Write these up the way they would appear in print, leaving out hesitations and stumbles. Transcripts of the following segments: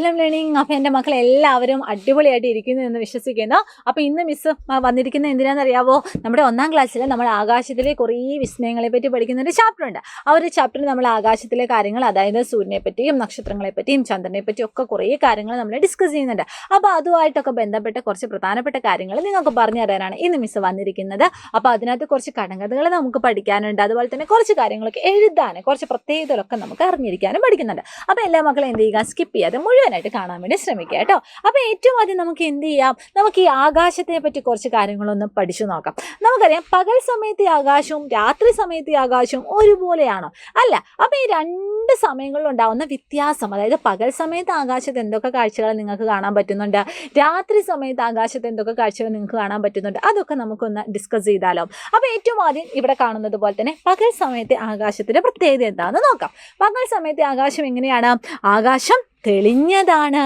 Xylem Learning. അപ്പോൾ എൻ്റെ മക്കൾ എല്ലാവരും അടിപൊളിയായിട്ട് ഇരിക്കുന്നു എന്ന് വിശ്വസിക്കുന്നു. അപ്പോൾ ഇന്ന് മിസ് വന്നിരിക്കുന്ന എന്തിനാണെന്ന് അറിയാവോ? നമ്മുടെ 1ാം ക്ലാസ്സിൽ നമ്മൾ ആകാശത്തിലെ കുറേ വിസ്മയങ്ങളെ പറ്റി പഠിക്കുന്ന ഒരു ചാപ്റ്റർ ഉണ്ട്. ആ ഒരു ചാപ്റ്ററിൽ നമ്മൾ ആകാശത്തിലെ കാര്യങ്ങൾ, അതായത് സൂര്യനെ പറ്റിയും നക്ഷത്രങ്ങളെ പറ്റിയും ചന്ദ്രനെ പറ്റിയും ഒക്കെ കുറേ കാര്യങ്ങൾ നമ്മൾ ഡിസ്കസ് ചെയ്യുന്നുണ്ട്. അപ്പോൾ അതുമായിട്ടൊക്കെ ബന്ധപ്പെട്ട കുറച്ച് പ്രധാനപ്പെട്ട കാര്യങ്ങൾ നിങ്ങൾക്ക് പറഞ്ഞു തരാനാണ് ഇന്ന് മിസ് വന്നിരിക്കുന്നത്. അപ്പോൾ അതിനകത്ത് കുറച്ച് കടങ്കഥകൾ നമുക്ക് പഠിക്കാനുണ്ട്. അതുപോലെ തന്നെ കുറച്ച് കാര്യങ്ങളൊക്കെ എഴുതാനും കുറച്ച് പ്രത്യേകതകളൊക്കെ നമുക്ക് അറിഞ്ഞിരിക്കാനും പഠിക്കുന്നുണ്ട്. അപ്പോൾ എല്ലാ മക്കളും എന്ത് ചെയ്യുക, സ്കിപ്പ് ചെയ്യാതെ മുഴുവനായിട്ട് കാണാൻ വേണ്ടി ശ്രമിക്കുക കേട്ടോ. അപ്പോൾ ഏറ്റവും ആദ്യം നമുക്ക് എന്ത് ചെയ്യാം, നമുക്ക് ഈ ആകാശത്തെ പറ്റി കുറച്ച് കാര്യങ്ങളൊന്ന് പഠിച്ചു നോക്കാം. നമുക്കറിയാം പകൽ സമയത്തെ ആകാശവും രാത്രി സമയത്തെ ആകാശവും ഒരുപോലെയാണോ? അല്ല. അപ്പോൾ ഈ രണ്ട് സമയങ്ങളിലുണ്ടാവുന്ന വ്യത്യാസം, അതായത് പകൽ സമയത്ത് ആകാശത്ത് എന്തൊക്കെ കാഴ്ചകൾ നിങ്ങൾക്ക് കാണാൻ പറ്റുന്നുണ്ട്, രാത്രി സമയത്ത് ആകാശത്ത് എന്തൊക്കെ കാഴ്ചകൾ നിങ്ങൾക്ക് കാണാൻ പറ്റുന്നുണ്ട്, അതൊക്കെ നമുക്കൊന്ന് ഡിസ്കസ് ചെയ്താലോ. അപ്പോൾ ഏറ്റവും ആദ്യം ഇവിടെ കാണുന്നത് പോലെ തന്നെ പകൽ സമയത്തെ ആകാശത്തിൻ്റെ പ്രത്യേകത എന്താണെന്ന് നോക്കാം. പകൽ സമയത്തെ ആകാശം എങ്ങനെയാണ്? ആകാശം തെളിഞ്ഞതാണ്.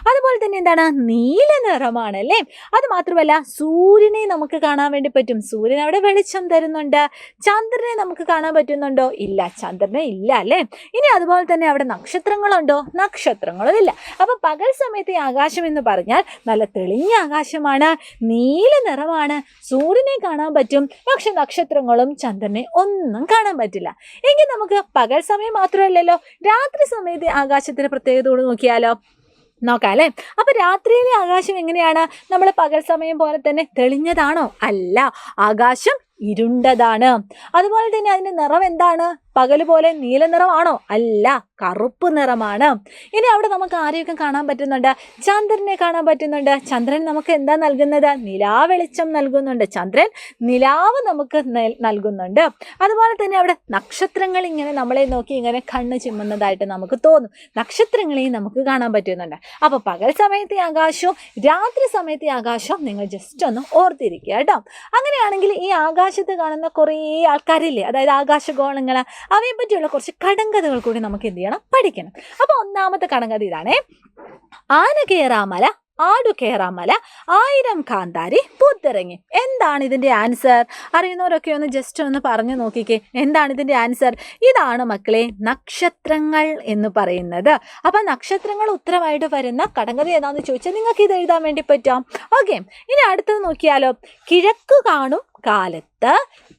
അതുപോലെ തന്നെ എന്താണ്? നീല നിറമാണ് അല്ലേ. അത് മാത്രമല്ല സൂര്യനെ നമുക്ക് കാണാൻ വേണ്ടി പറ്റും. സൂര്യൻ അവിടെ വെളിച്ചം തരുന്നുണ്ട്. ചന്ദ്രനെ നമുക്ക് കാണാൻ പറ്റുന്നുണ്ടോ? ഇല്ല, ചന്ദ്രനെ ഇല്ല അല്ലേ. ഇനി അതുപോലെ തന്നെ അവിടെ നക്ഷത്രങ്ങളുണ്ടോ? നക്ഷത്രങ്ങളും ഇല്ല. അപ്പോൾ പകൽ സമയത്തെ ആകാശം എന്ന് പറഞ്ഞാൽ നല്ല തെളിഞ്ഞ ആകാശമാണ്, നീല നിറമാണ്, സൂര്യനെ കാണാൻ പറ്റും. പക്ഷെ നക്ഷത്രങ്ങളും ചന്ദ്രനെ ഒന്നും കാണാൻ പറ്റില്ല. എങ്കിൽ നമുക്ക് പകൽ സമയം മാത്രമല്ലല്ലോ, രാത്രി സമയത്തെ ആകാശത്തിന്റെ പ്രത്യേകത നോക്കിയാലോ. നോക്കാം അല്ലേ. അപ്പോൾ രാത്രിയിലെ ആകാശം എങ്ങനെയാണ്? നമ്മൾ പകൽ സമയം പോലെ തന്നെ തെളിഞ്ഞതാണോ? അല്ല, ആകാശം ഇരുണ്ടതാണ്. അതുപോലെ തന്നെ അതിൻ്റെ നിറം എന്താണ്? പകൽ പോലെ നീല നിറമാണോ? അല്ല, കറുപ്പ് നിറമാണ്. ഇനി അവിടെ നമുക്ക് ആരെയൊക്കെ കാണാൻ പറ്റുന്നുണ്ട്? ചന്ദ്രനെ കാണാൻ പറ്റുന്നുണ്ട്. ചന്ദ്രൻ നമുക്ക് എന്താ നൽകുന്നത്? നിലാവെളിച്ചം നൽകുന്നുണ്ട്. ചന്ദ്രൻ നിലാവ് നമുക്ക് നൽകുന്നുണ്ട്. അതുപോലെ തന്നെ അവിടെ നക്ഷത്രങ്ങൾ ഇങ്ങനെ നമ്മളെ നോക്കി ഇങ്ങനെ കണ്ണ് ചിമ്മുന്നതായിട്ട് നമുക്ക് തോന്നും. നക്ഷത്രങ്ങളെയും നമുക്ക് കാണാൻ പറ്റുന്നുണ്ട്. അപ്പോൾ പകൽ സമയത്തെ ആകാശവും രാത്രി സമയത്തെ ആകാശവും നിങ്ങൾ ജസ്റ്റ് ഒന്ന് ഓർത്തിരിക്കുക കേട്ടോ. അങ്ങനെയാണെങ്കിൽ ഈ ആകാശത്ത് കാണുന്ന കുറേ ആൾക്കാരില്ലേ, അതായത് ആകാശഗോളങ്ങൾ, അവയെ പറ്റിയുള്ള കുറച്ച് കടങ്കഥകൾ കൂടി നമുക്ക് എന്ത് ചെയ്യണം, പഠിക്കണം. അപ്പോൾ ഒന്നാമത്തെ കടങ്കഥ ഇതാണേ. ആന കേറാമല, ആടു കേറാമല, 1000 കാന്താരി പൂത്തിറങ്ങി. എന്താണ് ഇതിൻ്റെ ആൻസർ? അറിയുന്നവരൊക്കെ ഒന്ന് ജസ്റ്റ് ഒന്ന് പറഞ്ഞു നോക്കിക്കേ. എന്താണ് ഇതിൻ്റെ ആൻസർ? ഇതാണ് മക്കളെ നക്ഷത്രങ്ങൾ എന്ന് പറയുന്നത്. അപ്പം നക്ഷത്രങ്ങൾ ഉത്തരമായിട്ട് വരുന്ന കടങ്കഥ ഏതാണെന്ന് ചോദിച്ചാൽ നിങ്ങൾക്ക് ഇത് എഴുതാൻ വേണ്ടി പറ്റാം. ഓക്കെ, ഇനി അടുത്തത് നോക്കിയാലോ. കിഴക്ക് കാണും കാലത്ത്,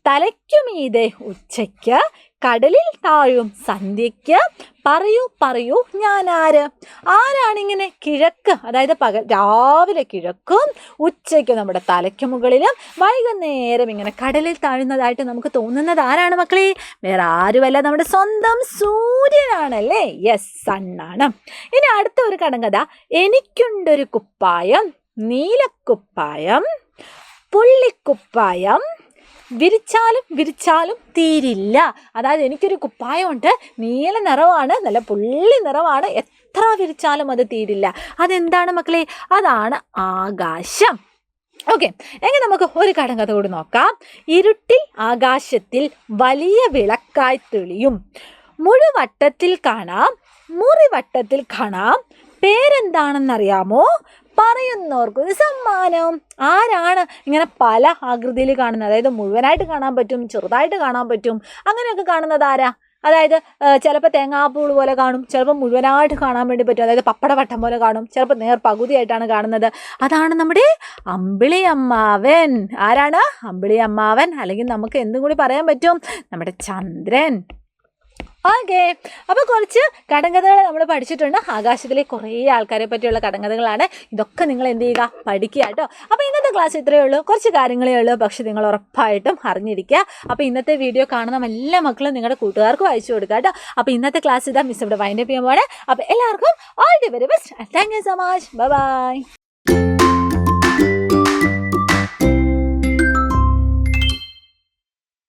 തലയ്ക്കുമീതെ ഉച്ചയ്ക്ക്, കടലിൽ താഴും സന്ധ്യയ്ക്ക്, പറയൂ പറയൂ ഞാൻ ആര്? ആരാണിങ്ങനെ കിഴക്ക്, അതായത് പകൽ രാവിലെ കിഴക്കും ഉച്ചയ്ക്ക് നമ്മുടെ തലയ്ക്ക് മുകളിലും വൈകുന്നേരം ഇങ്ങനെ കടലിൽ താഴുന്നതായിട്ട് നമുക്ക് തോന്നുന്നത് ആരാണ് മക്കളെ? വേറെ ആരുമല്ല, നമ്മുടെ സ്വന്തം സൂര്യനാണല്ലേ. യെസ്, സണ്ണാണ്. ഇനി അടുത്ത ഒരു കടങ്കഥ. എനിക്കുണ്ടൊരു കുപ്പായം, നീലക്കുപ്പായം, പുള്ളിക്കുപ്പായം, വിരിച്ചാലും വിരിച്ചാലും തീരില്ല. അതായത് എനിക്കൊരു കുപ്പായമുണ്ട്, നീല നിറമാണ്, നല്ല പുള്ളി നിറമാണ്, എത്ര വിരിച്ചാലും അത് തീരില്ല. അതെന്താണ് മക്കളെ? അതാണ് ആകാശം. ഓക്കെ, എങ്കിൽ നമുക്ക് ഒരു കടങ്കഥ കൂടി നോക്കാം. ഇരുട്ടിൽ ആകാശത്തിൽ വലിയ വിളക്കായി തെളിയും, മുഴുവട്ടത്തിൽ കാണാം, മുറിവട്ടത്തിൽ കാണാം, പേരെന്താണെന്നറിയാമോ? പറയുന്നവർക്കൊരു സമ്മാനം. ആരാണ് ഇങ്ങനെ പല ആകൃതിയിൽ കാണുന്നത്? അതായത് മുഴുവനായിട്ട് കാണാൻ പറ്റും, ചെറുതായിട്ട് കാണാൻ പറ്റും, അങ്ങനെയൊക്കെ കാണുന്നത് ആരാ? അതായത് ചിലപ്പോൾ തേങ്ങാപ്പൂൾ പോലെ കാണും, ചിലപ്പോൾ മുഴുവനായിട്ട് കാണാൻ വേണ്ടി പറ്റും, അതായത് പപ്പടവട്ടം പോലെ കാണും, ചിലപ്പോൾ നേർ പകുതിയായിട്ടാണ് കാണുന്നത്. അതാണ് നമ്മുടെ അമ്പിളി അമ്മാവൻ. ആരാണ്? അമ്പിളി അമ്മാവൻ. അല്ലെങ്കിൽ നമുക്ക് എന്തും കൂടി പറയാൻ പറ്റും, നമ്മുടെ ചന്ദ്രൻ. ഓക്കെ, അപ്പോൾ കുറച്ച് കടങ്കഥകൾ നമ്മൾ പഠിച്ചിട്ടുണ്ട്. ആകാശത്തിലെ കുറേ ആൾക്കാരെ പറ്റിയുള്ള കടങ്കഥകളാണ്. ഇതൊക്കെ നിങ്ങൾ എന്ത് ചെയ്യുക, പഠിക്കുക കേട്ടോ. അപ്പോൾ ഇന്നത്തെ ക്ലാസ് ഇത്രയേ ഉള്ളൂ, കുറച്ച് കാര്യങ്ങളേ ഉള്ളൂ, പക്ഷേ നിങ്ങൾ ഉറപ്പായിട്ടും അറിഞ്ഞിരിക്കുക. അപ്പോൾ ഇന്നത്തെ വീഡിയോ കാണുന്ന എല്ലാ മക്കളും നിങ്ങളുടെ കൂട്ടുകാർക്കും അയച്ചു കൊടുക്കുക കേട്ടോ. അപ്പോൾ ഇന്നത്തെ ക്ലാസ് ഇതാ മിസ് ഇവിടെ വൈൻഡപ്പ് ചെയ്യുമ്പോൾ. അപ്പോൾ എല്ലാവർക്കും all the very best. Thank you so much. Bye bye.